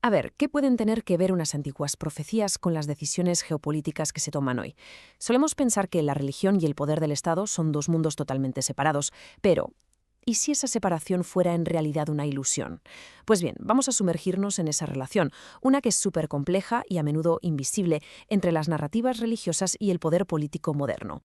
A ver, ¿qué pueden tener que ver unas antiguas profecías con las decisiones geopolíticas que se toman hoy? Solemos pensar que la religión y el poder del Estado son dos mundos totalmente separados, pero ¿y si esa separación fuera en realidad una ilusión? Pues bien, vamos a sumergirnos en esa relación, una que es súper compleja y a menudo invisible entre las narrativas religiosas y el poder político moderno.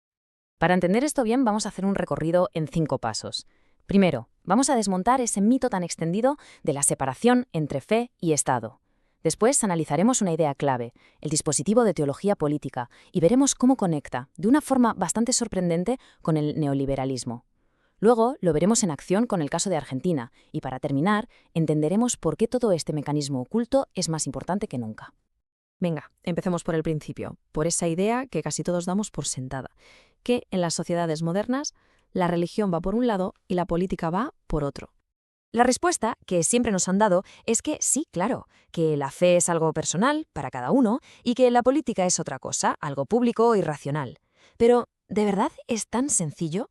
Para entender esto bien, vamos a hacer un recorrido en 5 pasos. Primero, vamos a desmontar ese mito tan extendido de la separación entre fe y Estado. Después analizaremos una idea clave, el dispositivo de teología política, y veremos cómo conecta, de una forma bastante sorprendente, con el neoliberalismo. Luego lo veremos en acción con el caso de Argentina, y para terminar, entenderemos por qué todo este mecanismo oculto es más importante que nunca. Venga, empecemos por el principio, por esa idea que casi todos damos por sentada, que en las sociedades modernas la religión va por un lado y la política va por otro. La respuesta que siempre nos han dado es que sí, claro, que la fe es algo personal para cada uno y que la política es otra cosa, algo público y racional. Pero, ¿de verdad es tan sencillo?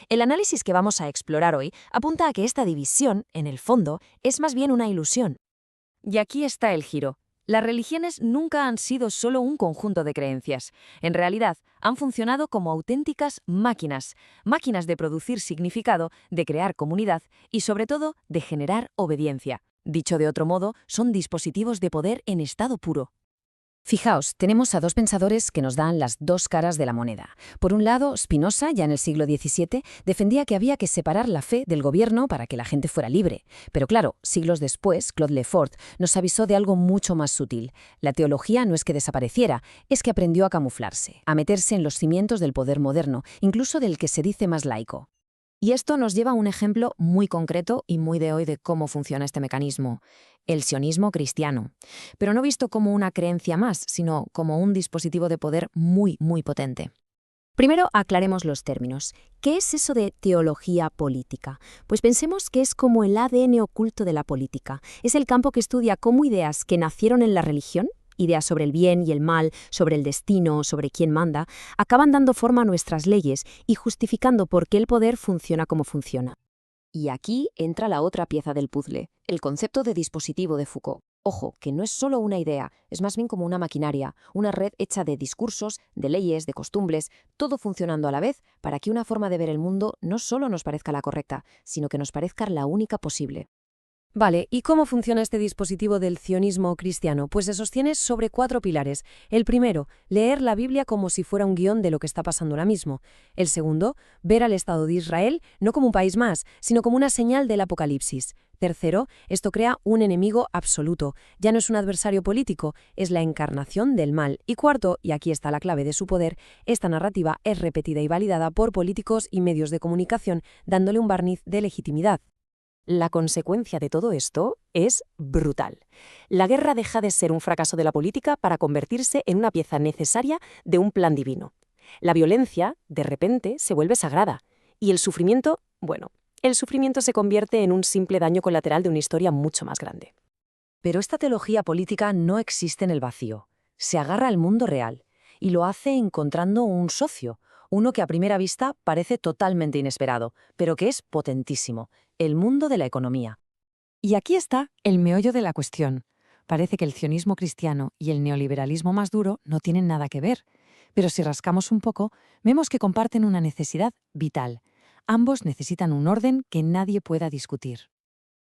El análisis que vamos a explorar hoy apunta a que esta división, en el fondo, es más bien una ilusión. Y aquí está el giro. Las religiones nunca han sido solo un conjunto de creencias. En realidad, han funcionado como auténticas máquinas, máquinas de producir significado, de crear comunidad y, sobre todo, de generar obediencia. Dicho de otro modo, son dispositivos de poder en estado puro. Fijaos, tenemos a dos pensadores que nos dan las dos caras de la moneda. Por un lado, Spinoza, ya en el siglo XVII, defendía que había que separar la fe del gobierno para que la gente fuera libre. Pero claro, siglos después, Claude Lefort nos avisó de algo mucho más sutil. La teología no es que desapareciera, es que aprendió a camuflarse, a meterse en los cimientos del poder moderno, incluso del que se dice más laico. Y esto nos lleva a un ejemplo muy concreto y muy de hoy de cómo funciona este mecanismo, el sionismo cristiano. Pero no visto como una creencia más, sino como un dispositivo de poder muy, muy potente. Primero, aclaremos los términos. ¿Qué es eso de teología política? Pues pensemos que es como el ADN oculto de la política. Es el campo que estudia cómo ideas que nacieron en la religión, ideas sobre el bien y el mal, sobre el destino, sobre quién manda, acaban dando forma a nuestras leyes y justificando por qué el poder funciona como funciona. Y aquí entra la otra pieza del puzzle, el concepto de dispositivo de Foucault. Ojo, que no es solo una idea, es más bien como una maquinaria, una red hecha de discursos, de leyes, de costumbres, todo funcionando a la vez para que una forma de ver el mundo no solo nos parezca la correcta, sino que nos parezca la única posible. Vale, ¿y cómo funciona este dispositivo del sionismo cristiano? Pues se sostiene sobre 4 pilares. El primero, leer la Biblia como si fuera un guión de lo que está pasando ahora mismo. El segundo, ver al Estado de Israel no como un país más, sino como una señal del Apocalipsis. Tercero, esto crea un enemigo absoluto. Ya no es un adversario político, es la encarnación del mal. Y cuarto, y aquí está la clave de su poder, esta narrativa es repetida y validada por políticos y medios de comunicación, dándole un barniz de legitimidad. La consecuencia de todo esto es brutal. La guerra deja de ser un fracaso de la política para convertirse en una pieza necesaria de un plan divino. La violencia, de repente, se vuelve sagrada. Y el sufrimiento, bueno, el sufrimiento se convierte en un simple daño colateral de una historia mucho más grande. Pero esta teología política no existe en el vacío. Se agarra al mundo real y lo hace encontrando un socio, uno que a primera vista parece totalmente inesperado, pero que es potentísimo, el mundo de la economía. Y aquí está el meollo de la cuestión. Parece que el sionismo cristiano y el neoliberalismo más duro no tienen nada que ver, pero si rascamos un poco, vemos que comparten una necesidad vital. Ambos necesitan un orden que nadie pueda discutir.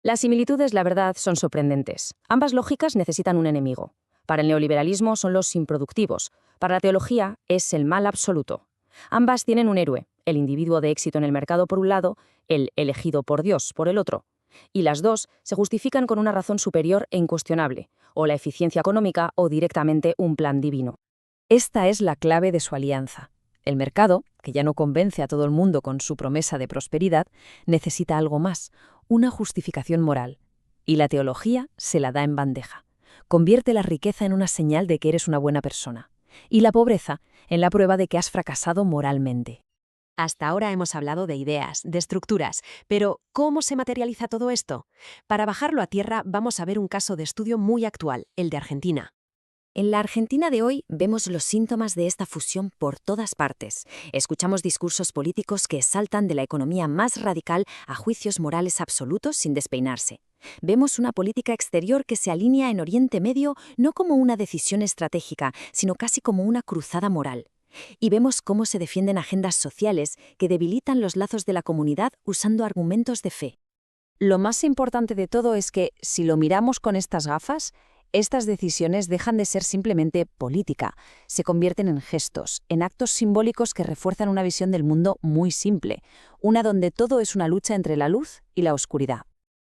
Las similitudes, la verdad, son sorprendentes. Ambas lógicas necesitan un enemigo. Para el neoliberalismo son los improductivos. Para la teología es el mal absoluto. Ambas tienen un héroe, el individuo de éxito en el mercado por un lado, el elegido por Dios por el otro. Y las dos se justifican con una razón superior e incuestionable, o la eficiencia económica o directamente un plan divino. Esta es la clave de su alianza. El mercado, que ya no convence a todo el mundo con su promesa de prosperidad, necesita algo más, una justificación moral. Y la teología se la da en bandeja. Convierte la riqueza en una señal de que eres una buena persona. Y la pobreza en la prueba de que has fracasado moralmente. Hasta ahora hemos hablado de ideas, de estructuras, pero ¿cómo se materializa todo esto? Para bajarlo a tierra vamos a ver un caso de estudio muy actual, el de Argentina. En la Argentina de hoy vemos los síntomas de esta fusión por todas partes. Escuchamos discursos políticos que saltan de la economía más radical a juicios morales absolutos sin despeinarse. Vemos una política exterior que se alinea en Oriente Medio no como una decisión estratégica, sino casi como una cruzada moral. Y vemos cómo se defienden agendas sociales que debilitan los lazos de la comunidad usando argumentos de fe. Lo más importante de todo es que, si lo miramos con estas gafas, estas decisiones dejan de ser simplemente política, se convierten en gestos, en actos simbólicos que refuerzan una visión del mundo muy simple, una donde todo es una lucha entre la luz y la oscuridad.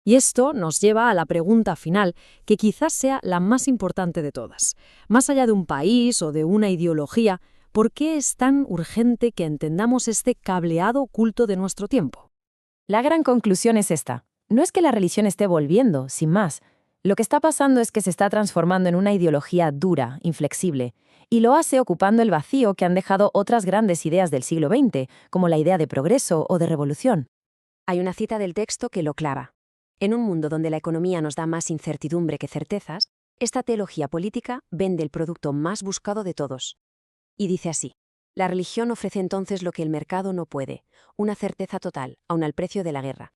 Y esto nos lleva a la pregunta final, que quizás sea la más importante de todas. Más allá de un país o de una ideología, ¿por qué es tan urgente que entendamos este cableado oculto de nuestro tiempo? La gran conclusión es esta. No es que la religión esté volviendo, sin más. Lo que está pasando es que se está transformando en una ideología dura, inflexible, y lo hace ocupando el vacío que han dejado otras grandes ideas del siglo XX, como la idea de progreso o de revolución. Hay una cita del texto que lo clava. En un mundo donde la economía nos da más incertidumbre que certezas, esta teología política vende el producto más buscado de todos. Y dice así: la religión ofrece entonces lo que el mercado no puede, una certeza total, aun al precio de la guerra.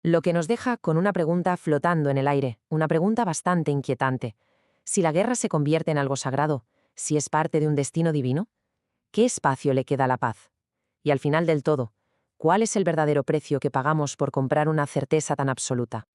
Lo que nos deja con una pregunta flotando en el aire, una pregunta bastante inquietante. Si la guerra se convierte en algo sagrado, si es parte de un destino divino, ¿qué espacio le queda a la paz? Y al final del todo, ¿cuál es el verdadero precio que pagamos por comprar una certeza tan absoluta?